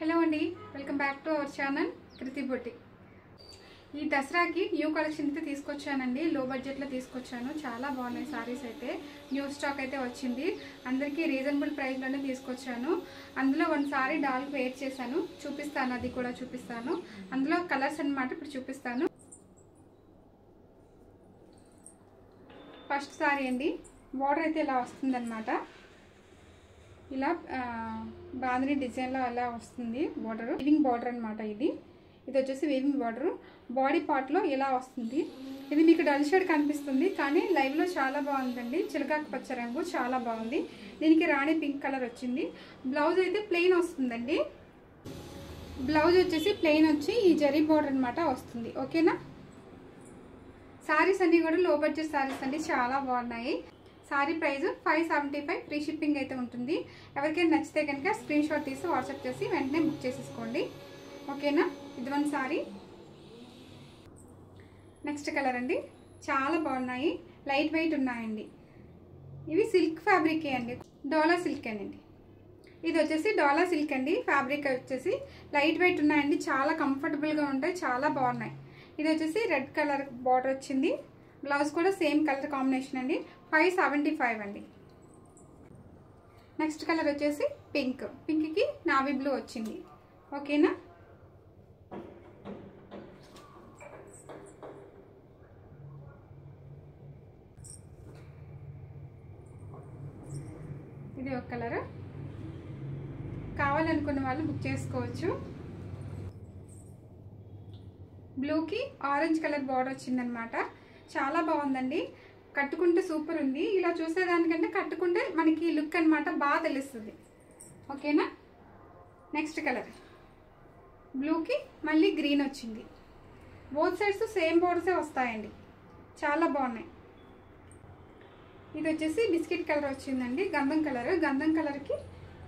Hello అండి, welcome back to our channel Kriti boutique. ఈ దసరాకి న్యూ కలెక్షన్ అయితే తీసుకొచ్చానండి. లో బడ్జెట్లో తీసుకొచ్చాను. చాలా బాగున్నాయి సారీస్ అయితే. న్యూ స్టాక్ అయితే వచ్చింది. అందరికీ రీజనబుల్ ప్రైస్లోనే తీసుకొచ్చాను. అందులో వన్ సారీ డాల్కి వేర్ చేశాను, చూపిస్తాను. అది కూడా చూపిస్తాను. అందులో కలర్స్ అన్నమాట ఇప్పుడు చూపిస్తాను. ఫస్ట్ సారీ అండి, బార్డర్ అయితే ఇలా వస్తుందన్నమాట. ఇలా బాందిని డిజైన్లో అలా వస్తుంది బార్డర్. వీవింగ్ బార్డర్ అనమాట. ఇది వచ్చేసి వీవింగ్ బార్డర్. బాడీ పార్ట్లో ఇలా వస్తుంది. ఇది మీకు డల్ షేడ్ కనిపిస్తుంది, కానీ లైవ్లో చాలా బాగుందండి. చిలకాకు పచ్చ రంగు చాలా బాగుంది. దీనికి రాణి పింక్ కలర్ వచ్చింది. బ్లౌజ్ అయితే ప్లెయిన్ వస్తుందండి. బ్లౌజ్ వచ్చేసి ప్లెయిన్ వచ్చి ఈ జరీ బార్డర్ అనమాట వస్తుంది. ఓకేనా. సారీస్ అన్నీ కూడా లో బడ్జెట్ సారీస్ అండి, చాలా బాగున్నాయి. సారీ ప్రైస్ 575, ఫ్రీ షిప్పింగ్ అయితే ఉంటుంది. ఎవరికైనా నచ్చితే కనుక స్క్రీన్ షాట్ తీసి వాట్సాప్ చేసి వెంటనే బుక్ చేసేసుకోండి. ఓకేనా. ఇది వన్ సారీ. నెక్స్ట్ కలర్ అండి, చాలా బాగున్నాయి. లైట్ వెయిట్ ఉన్నాయండి. ఇవి సిల్క్ ఫ్యాబ్రికే అండి, డోలా సిల్క్ అండి. ఇది వచ్చేసి డోలా సిల్క్ అండి. ఫ్యాబ్రిక్ వచ్చేసి లైట్ వెయిట్ ఉన్నాయండి. చాలా కంఫర్టబుల్గా ఉంటాయి, చాలా బాగున్నాయి. ఇది వచ్చేసి రెడ్ కలర్ బార్డర్ వచ్చింది. బ్లౌజ్ కూడా సేమ్ కలర్ కాంబినేషన్ అండి. 575 అండి. నెక్స్ట్ కలర్ వచ్చేసి పింక్. పింక్కి నావీ బ్లూ వచ్చింది. ఓకేనా. ఇది ఒక కలర్. కావాలనుకున్న వాళ్ళు బుక్ చేసుకోవచ్చు. బ్లూకి ఆరెంజ్ కలర్ బార్డర్ వచ్చిందనమాట. చాలా బాగుందండి. కట్టుకుంటే సూపర్ ఉంది. ఇలా చూసేదానికంటే కట్టుకుంటే మనకి లుక్ అనమాట బాగా తెలుస్తుంది. ఓకేనా. నెక్స్ట్ కలర్ బ్లూకి మళ్ళీ గ్రీన్ వచ్చింది. బోత్ సైడ్స్ సేమ్ బోర్డర్సే వస్తాయండి, చాలా బాగున్నాయి. ఇది వచ్చేసి బిస్కెట్ కలర్ వచ్చిందండి. గంధం కలర్. గంధం కలర్కి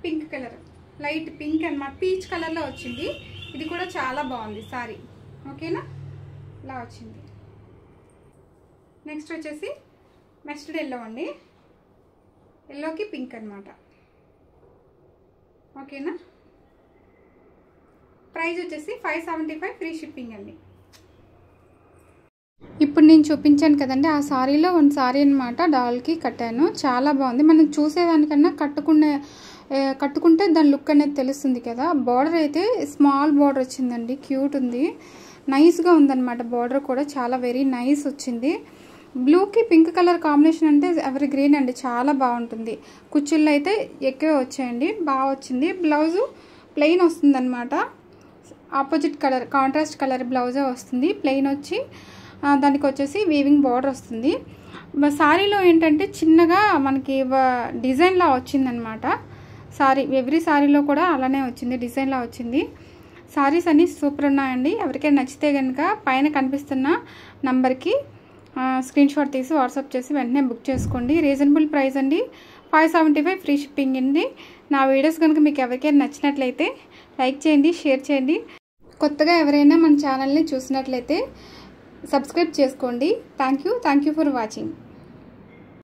పింక్ కలర్, లైట్ పింక్ అన్నమాట. పీచ్ కలర్లో వచ్చింది. ఇది కూడా చాలా బాగుంది సారీ. ఓకేనా. ఇలా వచ్చింది. నెక్స్ట్ వచ్చేసి మస్టర్డ్ ఎల్లో అండి. ఎల్లోకి పింక్ అనమాట. ఓకేనా. ప్రైస్ వచ్చేసి 575, ఫ్రీ షిప్పింగ్ అండి. ఇప్పుడు నేను చూపించాను కదండి, ఆ సారీలో వన్ సారీ అనమాట డాల్కి కట్టాను. చాలా బాగుంది. మనం చూసేదానికన్నా కట్టుకుంటే దాని లుక్ అనేది తెలుస్తుంది కదా. బార్డర్ అయితే స్మాల్ బార్డర్ వచ్చిందండి. క్యూట్ ఉంది, నైస్గా ఉందన్నమాట. బార్డర్ కూడా చాలా వెరీ నైస్ వచ్చింది. బ్లూకి పింక్ కలర్ కాంబినేషన్ అంటే ఎవరి గ్రీన్ అండి, చాలా బాగుంటుంది. కుచ్చుళ్ళు అయితే ఎక్కువే వచ్చాయండి, బాగా వచ్చింది. బ్లౌజు ప్లెయిన్ వస్తుందన్నమాట. ఆపోజిట్ కలర్, కాంట్రాస్ట్ కలర్ బ్లౌజే వస్తుంది. ప్లెయిన్ వచ్చి దానికి వచ్చేసి వీవింగ్ బార్డర్ వస్తుంది. సారీలో ఏంటంటే చిన్నగా మనకి డిజైన్లా వచ్చిందనమాట. సారీ ఎవ్రీ సారీలో కూడా అలానే వచ్చింది, డిజైన్లా వచ్చింది. సారీస్ అన్నీ సూపర్ ఉన్నాయండి. ఎవరికైనా నచ్చితే కనుక పైన కనిపిస్తున్న నంబర్కి స్క్రీన్ షాట్ తీసి వాట్సాప్ చేసి వెంటనే బుక్ చేసుకోండి. రీజనబుల్ ప్రైస్ అండి. 575, ఫ్రీ షిప్పింగ్ అండి. నా వీడియోస్ కనుక మీకు ఎవరికైనా నచ్చినట్లయితే లైక్ చేయండి, షేర్ చేయండి. కొత్తగా ఎవరైనా మన ఛానల్ని చూసినట్లయితే సబ్స్క్రైబ్ చేసుకోండి. Thank you for watching.